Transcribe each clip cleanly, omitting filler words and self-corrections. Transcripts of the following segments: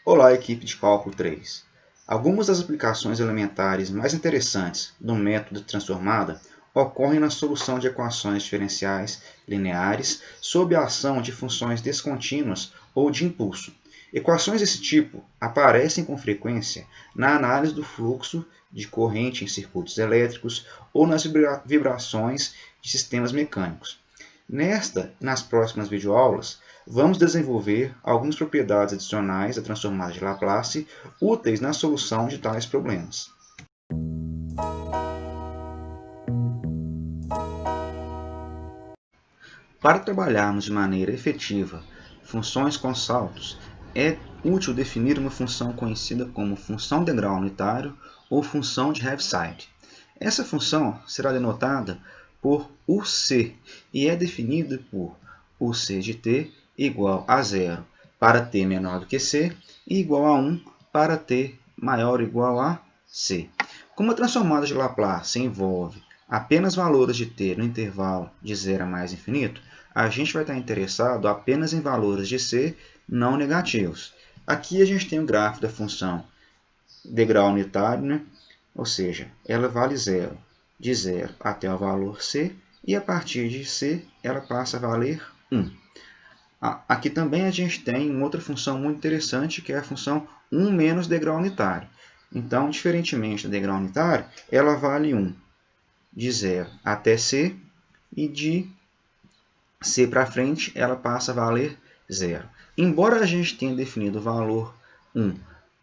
Olá, equipe de cálculo 3. Algumas das aplicações elementares mais interessantes do método de transformada ocorrem na solução de equações diferenciais lineares sob a ação de funções descontínuas ou de impulso. Equações desse tipo aparecem com frequência na análise do fluxo de corrente em circuitos elétricos ou nas vibrações de sistemas mecânicos. Nesta e nas próximas videoaulas, vamos desenvolver algumas propriedades adicionais da transformada de Laplace úteis na solução de tais problemas. Para trabalharmos de maneira efetiva funções com saltos, é útil definir uma função conhecida como função de grau unitário ou função de Heaviside. Essa função será denotada por UC e é definida por UC de t igual a 0 para t menor do que c e igual a 1 para t maior ou igual a c. Como a transformada de Laplace envolve apenas valores de t no intervalo de 0 a mais infinito, a gente vai estar interessado apenas em valores de c não negativos. Aqui a gente tem o gráfico da função de grau unitário, né? Ou seja, ela vale 0, de 0 até o valor c, e a partir de c ela passa a valer 1. Aqui também a gente tem uma outra função muito interessante, que é a função 1 menos degrau unitário. Então, diferentemente do degrau unitário, ela vale 1 de 0 até c, e de c para frente ela passa a valer 0. Embora a gente tenha definido o valor 1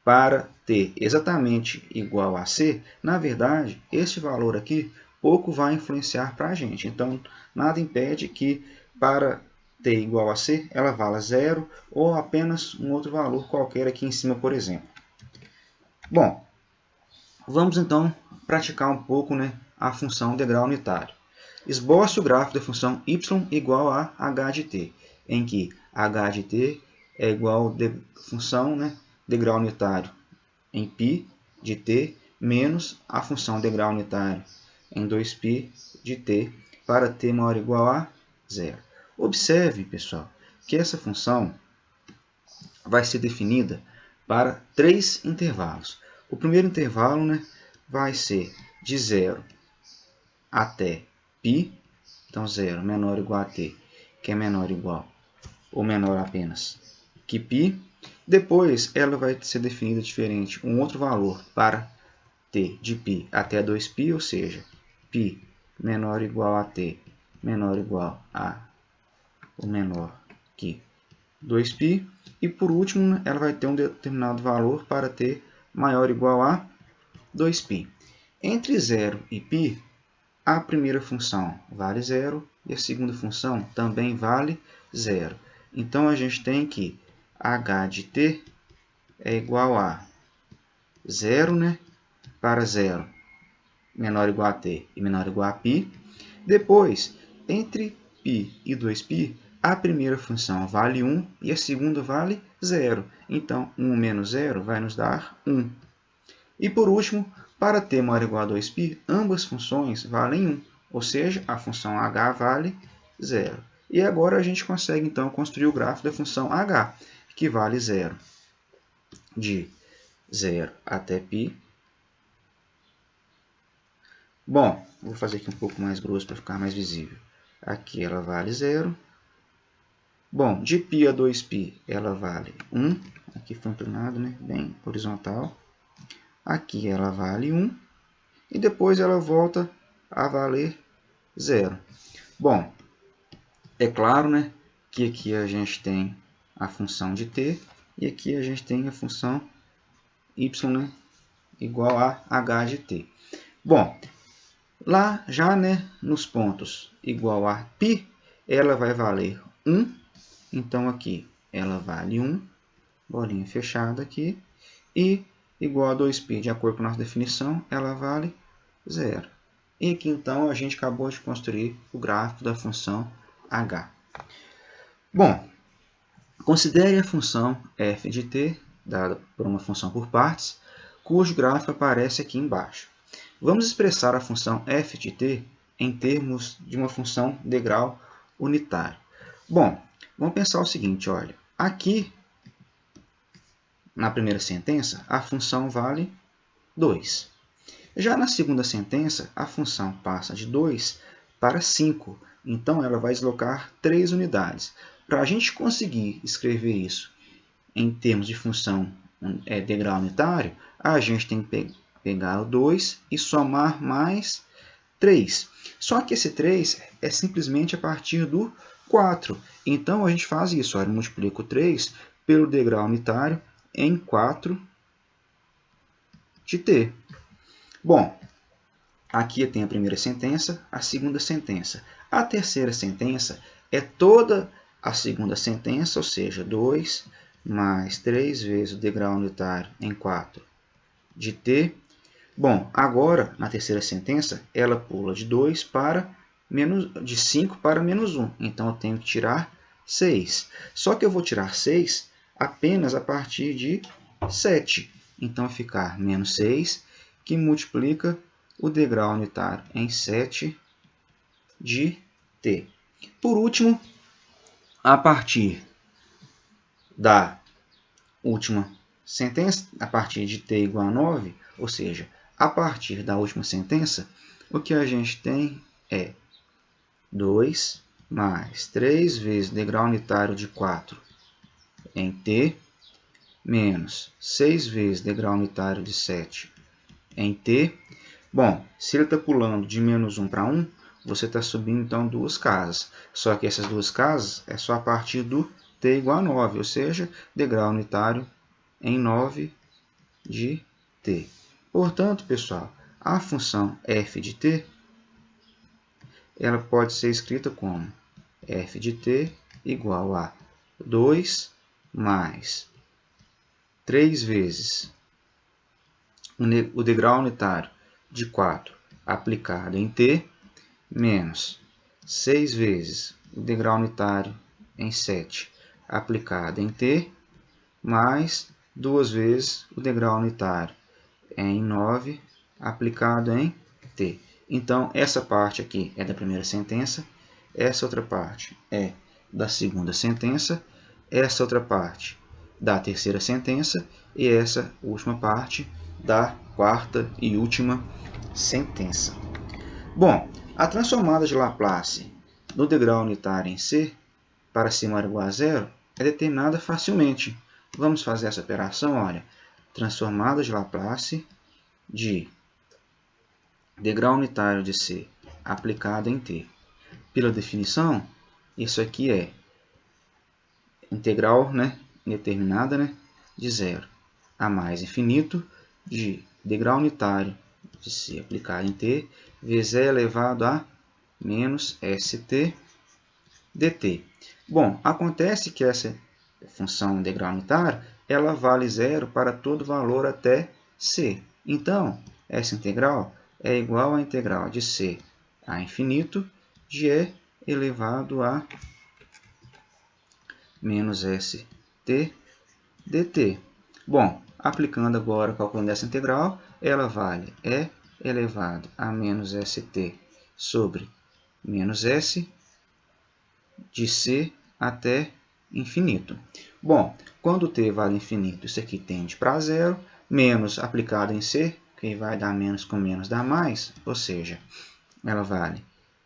para t exatamente igual a c, na verdade, este valor aqui pouco vai influenciar para a gente. Então, nada impede que para t igual a c, ela valha 0 ou apenas um outro valor qualquer aqui em cima, por exemplo. Bom, vamos então praticar um pouco, né, a função de grau unitário. Esboce o gráfico da função y igual a h de t, em que h de t é igual a função, né, de grau unitário em π de t menos a função de grau unitário em 2π de t para t maior ou igual a 0. Observe, pessoal, que essa função vai ser definida para 3 intervalos. O primeiro intervalo, né, vai ser de 0 até π, então 0 menor ou igual a t, que é menor ou igual ou menor apenas que π. Depois ela vai ser definida diferente, um outro valor para t de π até 2π, ou seja, π menor ou igual a t menor ou igual a ou menor que 2π. E por último, ela vai ter um determinado valor para t maior ou igual a 2π. Entre 0 e π, a primeira função vale 0 e a segunda função também vale 0. Então, a gente tem que h de t é igual a 0, né, para 0 menor ou igual a t e menor ou igual a π. Depois, entre π e 2π, a primeira função vale 1 e a segunda vale 0. Então, 1 menos 0 vai nos dar 1. E por último, para t maior ou igual a 2π, ambas funções valem 1, ou seja, a função h vale 0. E agora a gente consegue então construir o gráfico da função h, que vale 0 de 0 até π. Bom, vou fazer aqui um pouco mais grosso para ficar mais visível. Aqui ela vale 0. Bom, de π a 2π ela vale 1. Aqui foi inclinado, né? Bem horizontal. Aqui ela vale 1. E depois ela volta a valer 0. Bom, é claro, né, que aqui a gente tem a função de t e aqui a gente tem a função y, né, igual a h de t. Bom, lá já, né, nos pontos igual a π, ela vai valer 1. Então, aqui ela vale 1, bolinha fechada aqui. E igual a 2π, de acordo com a nossa definição, ela vale 0. E aqui, então, a gente acabou de construir o gráfico da função h. Bom, considere a função f de t, dada por uma função por partes, cujo gráfico aparece aqui embaixo. Vamos expressar a função f de t em termos de uma função de grau unitário. Bom, vamos pensar o seguinte, olha, aqui na primeira sentença, a função vale 2. Já na segunda sentença, a função passa de 2 para 5. Então, ela vai deslocar 3 unidades. Para a gente conseguir escrever isso em termos de função degrau unitário, a gente tem que pegar o 2 e somar mais 3. Só que esse 3 é simplesmente a partir do 4. Então, a gente faz isso. Olha, multiplica o 3 pelo degrau unitário em 4 de t. Bom, aqui tem a primeira sentença, a segunda sentença. A terceira sentença é toda a segunda sentença, ou seja, 2 mais 3 vezes o degrau unitário em 4 de t. Bom, agora, na terceira sentença, ela pula de 2 para de 5 para menos 1. Então, eu tenho que tirar 6. Só que eu vou tirar 6 apenas a partir de 7. Então, vai ficar menos 6, que multiplica o degrau unitário em 7 de t. Por último, a partir da última sentença, a partir de t igual a 9, ou seja, a partir da última sentença, o que a gente tem é 2 mais 3 vezes degrau unitário de 4 em t, menos 6 vezes degrau unitário de 7 em t. Bom, se ele está pulando de menos 1 para 1, você está subindo então duas casas. Só que essas duas casas é só a partir do t igual a 9, ou seja, degrau unitário em 9 de t. Portanto, pessoal, a função f de t ela pode ser escrita como f de t igual a 2 mais 3 vezes o degrau unitário de 4 aplicado em t, menos 6 vezes o degrau unitário em 7 aplicado em t, mais 2 vezes o degrau unitário em 9 aplicado em t. Então, essa parte aqui é da primeira sentença, essa outra parte é da segunda sentença, essa outra parte da terceira sentença e essa última parte da quarta e última sentença. Bom, a transformada de Laplace no degrau unitário em C para C maior ou igual a zero é determinada facilmente. Vamos fazer essa operação, olha. Transformada de Laplace de degrau unitário de C aplicado em T. Pela definição, isso aqui é integral indeterminada de zero a mais infinito de degrau unitário de C aplicado em T vezes E elevado a menos st dt. Bom, acontece que essa função integral unitária ela vale zero para todo valor até c. Então, essa integral é igual à integral de c a infinito de e elevado a menos st dt. Bom, aplicando agora, calculando essa integral, ela vale e elevado a menos st sobre menos s de c até infinito. Bom, quando t vale infinito, isso aqui tende para zero, menos aplicado em c, que vai dar menos com menos dá mais, ou seja, ela vale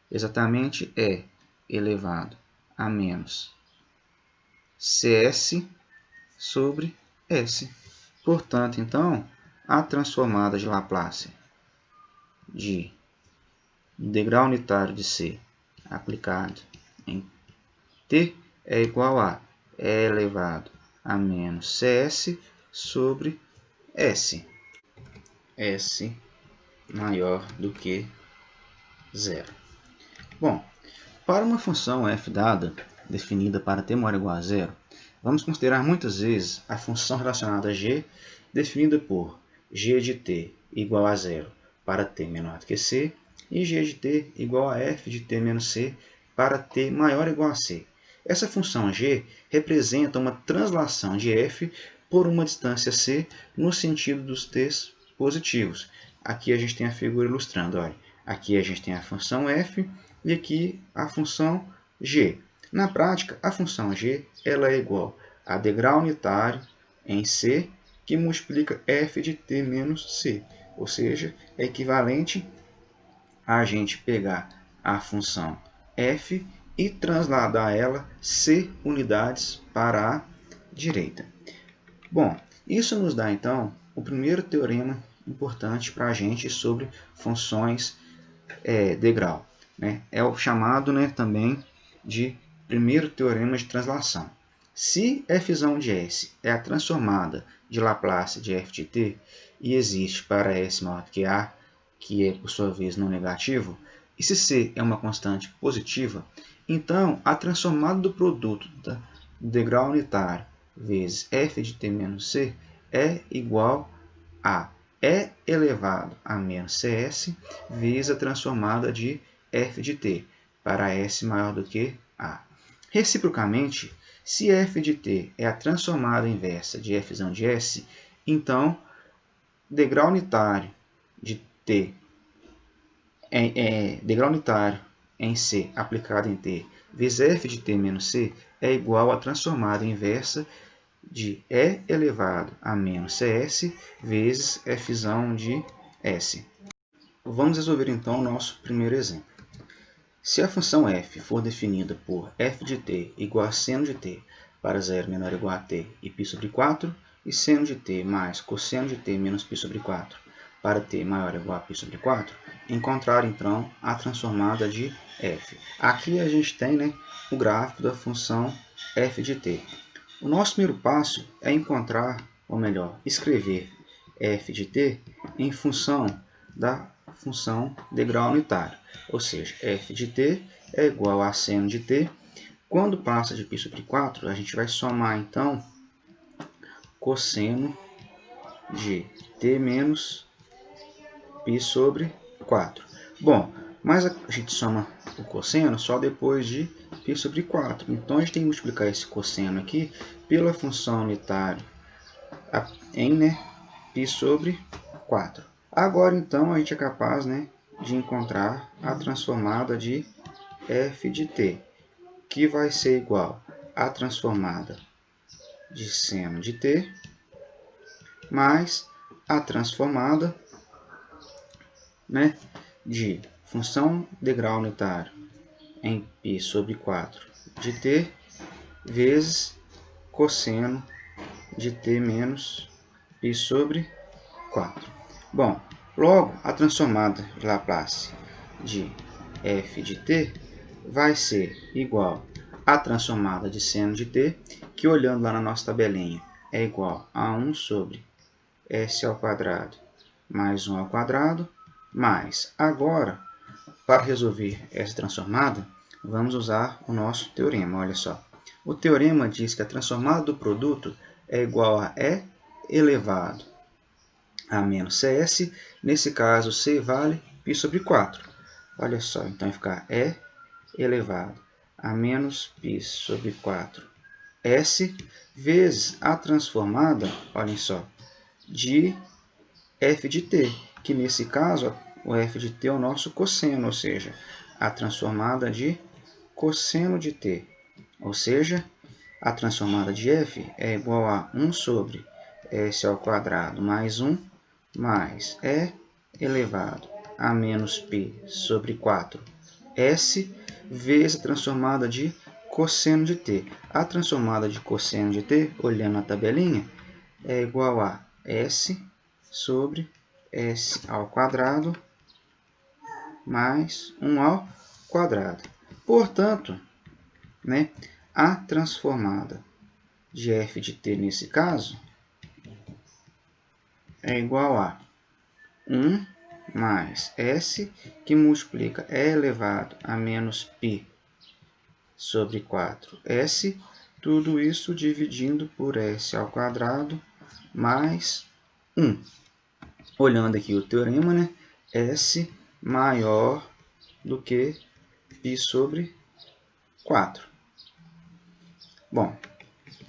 exatamente e elevado a menos cs sobre s. Portanto, então, a transformada de Laplace de degrau unitário de c aplicado em t é igual a e elevado a menos cs sobre s. S maior do que zero. Bom, para uma função f dada, definida para t maior ou igual a zero, vamos considerar muitas vezes a função relacionada a g, definida por g de t igual a zero para t menor do que c, e g de t igual a f de t menos c para t maior ou igual a c. Essa função g representa uma translação de f por uma distância c no sentido dos t's positivos. Aqui a gente tem a figura ilustrando. Olha, aqui a gente tem a função f e aqui a função g. Na prática, a função g ela é igual a degrau unitário em C, que multiplica f de t menos c. Ou seja, é equivalente a gente pegar a função f e transladar ela c unidades para a direita. Bom, isso nos dá então o primeiro teorema importante para a gente sobre funções degrau. Né? É o chamado também de primeiro teorema de translação. Se f de S é a transformada de Laplace de f de t e existe para S maior que A, que é por sua vez não negativo, e se C é uma constante positiva, então a transformada do produto do degrau unitário vezes f de t menos c é igual a E elevado a menos cs vezes a transformada de f de t para S maior do que A. Reciprocamente, se f de t é a transformada inversa de f de S, então degrau unitário de t degrau unitário em C aplicado em t vezes f de t menos c é igual à transformada inversa de E elevado a menos cs vezes f de S. Vamos resolver então o nosso primeiro exemplo. Se a função f for definida por f de t igual a seno de t para 0 menor ou igual a t e π sobre 4, e seno de t mais cosseno de t menos π sobre 4 para t maior ou igual a π sobre 4, encontrar então a transformada de f. Aqui a gente tem o gráfico da função f de t. O nosso primeiro passo é encontrar, ou melhor, escrever f de t em função da função degrau unitário. Ou seja, f de t é igual a seno de t. Quando passa de π sobre 4, a gente vai somar, então, cosseno de t menos π sobre 4. Bom, mas a gente soma o cosseno só depois de π sobre 4. Então, a gente tem que multiplicar esse cosseno aqui pela função unitária em π sobre 4. Agora, então, a gente é capaz de encontrar a transformada de f de t, que vai ser igual à transformada de seno de t mais a transformada de função degrau unitário em π sobre 4 de t vezes cosseno de t menos π sobre 4. Bom, logo, a transformada de Laplace de f de t vai ser igual à transformada de seno de t, que olhando lá na nossa tabelinha é igual a 1 sobre s ao quadrado mais 1 ao quadrado, mais, agora, para resolver essa transformada, vamos usar o nosso teorema. Olha só, o teorema diz que a transformada do produto é igual a E elevado a menos cs, nesse caso c vale π sobre 4. Olha só, então vai ficar E elevado a menos π sobre 4 s vezes a transformada, olhem só, de f de t, que nesse caso o f de t é o nosso cosseno, ou seja, a transformada de cosseno de t. Ou seja, a transformada de f é igual a 1 sobre s ao quadrado mais 1 mais E elevado a menos π sobre 4 s vezes a transformada de cosseno de t. A transformada de cosseno de t, olhando a tabelinha, é igual a s sobre s ao quadrado mais 1 ao quadrado. Portanto, a transformada de f de t nesse caso é igual a 1 mais s, que multiplica E elevado a menos π sobre 4s, tudo isso dividindo por s ao quadrado mais 1. Olhando aqui o teorema, s maior do que π sobre 4. Bom,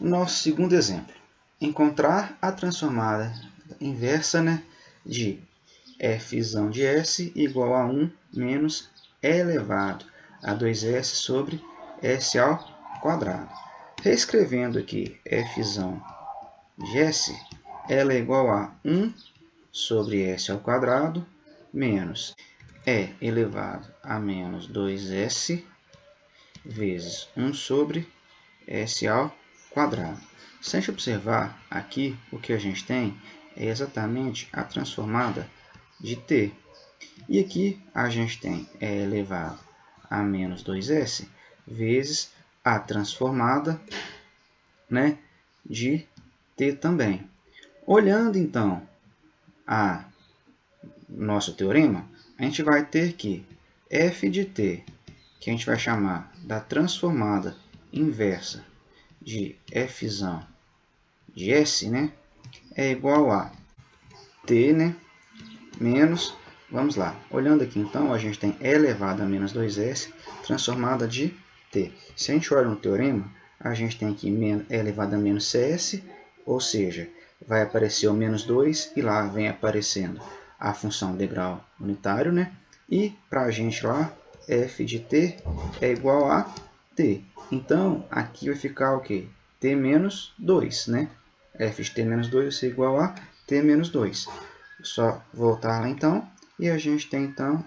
nosso segundo exemplo. Encontrar a transformada inversa de f de s igual a 1 menos E elevado a 2s sobre s ao quadrado. Reescrevendo aqui f de S, ela é igual a 1 sobre S ao quadrado menos E elevado a menos 2S vezes 1 sobre S ao quadrado. Se a gente observar aqui, o que a gente tem é exatamente a transformada de t. E aqui a gente tem E elevado a menos 2S vezes a transformada, né, de t também. Olhando então a nosso teorema, a gente vai ter que f de t, que a gente vai chamar da transformada inversa de f de S, né, é igual a t, né, menos, vamos lá, olhando aqui então, a gente tem E elevado a menos 2S transformada de t. Se a gente olha no teorema, a gente tem aqui E elevado a menos CS, ou seja, vai aparecer o menos 2 e lá vem aparecendo a função degrau unitário, né? E para a gente lá, f de t é igual a t. Então, aqui vai ficar o quê? T menos 2, né? f de t menos 2 vai ser igual a t menos 2. Só voltar lá então, e a gente tem então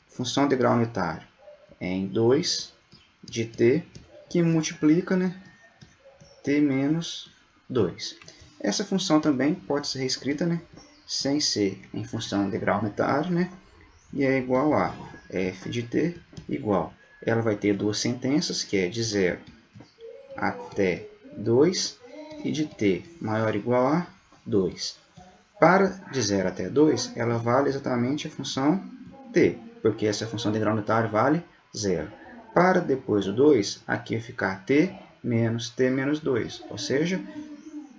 função de grau unitário em 2 de t, que multiplica, né, t menos 2. Essa função também pode ser reescrita, né, sem ser em função de grau unitário, né, e é igual a f de t igual. Ela vai ter duas sentenças, que é de 0 até 2 e de t maior ou igual a 2. Para de 0 até 2, ela vale exatamente a função t, porque essa função de grau unitário vale 0. Para depois do 2, aqui vai ficar t menos 2, ou seja,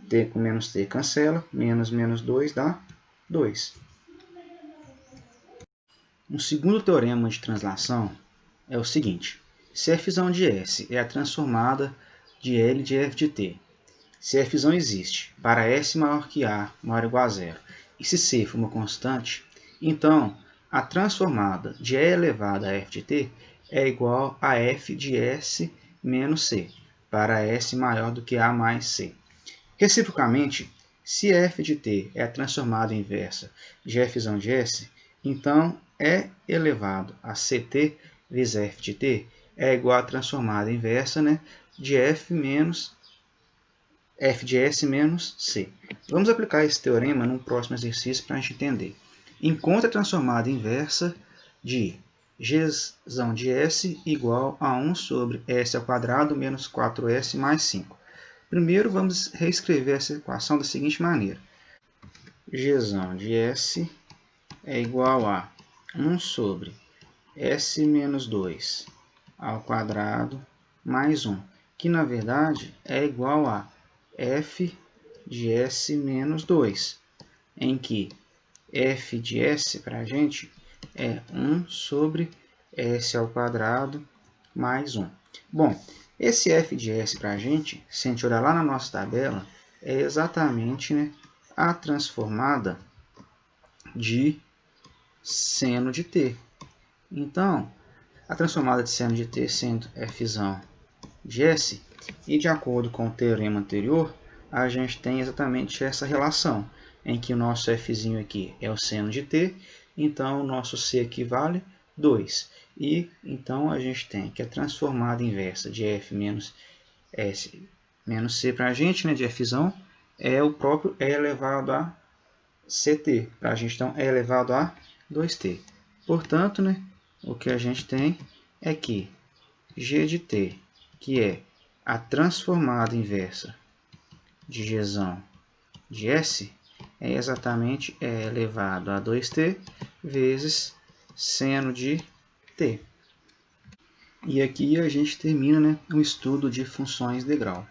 t com menos t cancela, menos 2 dá 2. Um segundo teorema de translação é o seguinte: se f de S é a transformada de L de f de t, se f existe para S maior que A maior ou igual a 0, e se C for uma constante, então a transformada de E elevado a f de t é igual a f de S menos C, para S maior do que A mais C. Reciprocamente, se f de t é a transformada inversa de f de S, então E elevado a ct vezes f de t é igual à transformada inversa, né, de f de S menos C. Vamos aplicar esse teorema no próximo exercício para a gente entender. Encontre a transformada inversa de g de S igual a 1 sobre S ao quadrado menos 4S mais 5. Primeiro, vamos reescrever essa equação da seguinte maneira. G de S é igual a 1 sobre S menos 2 ao quadrado mais 1, que na verdade é igual a f de S menos 2, em que f de S para a gente é 1 sobre S ao quadrado mais 1. Bom, esse f de S para a gente, se a gente olhar lá na nossa tabela, é exatamente, né, a transformada de seno de t. Então, a transformada de seno de t sendo f de S, e de acordo com o teorema anterior, a gente tem exatamente essa relação, em que o nosso f aqui é o seno de t, então o nosso c aqui vale 2. E então a gente tem que a transformada inversa de f menos s menos c para a gente, né, de f é o próprio e elevado a ct. Para a gente, então, e elevado a 2t. Portanto, né, o que a gente tem é que g de t, que é a transformada inversa de g de S, é exatamente E elevado a 2t vezes seno de t. E aqui a gente termina, né, o estudo de funções de grau.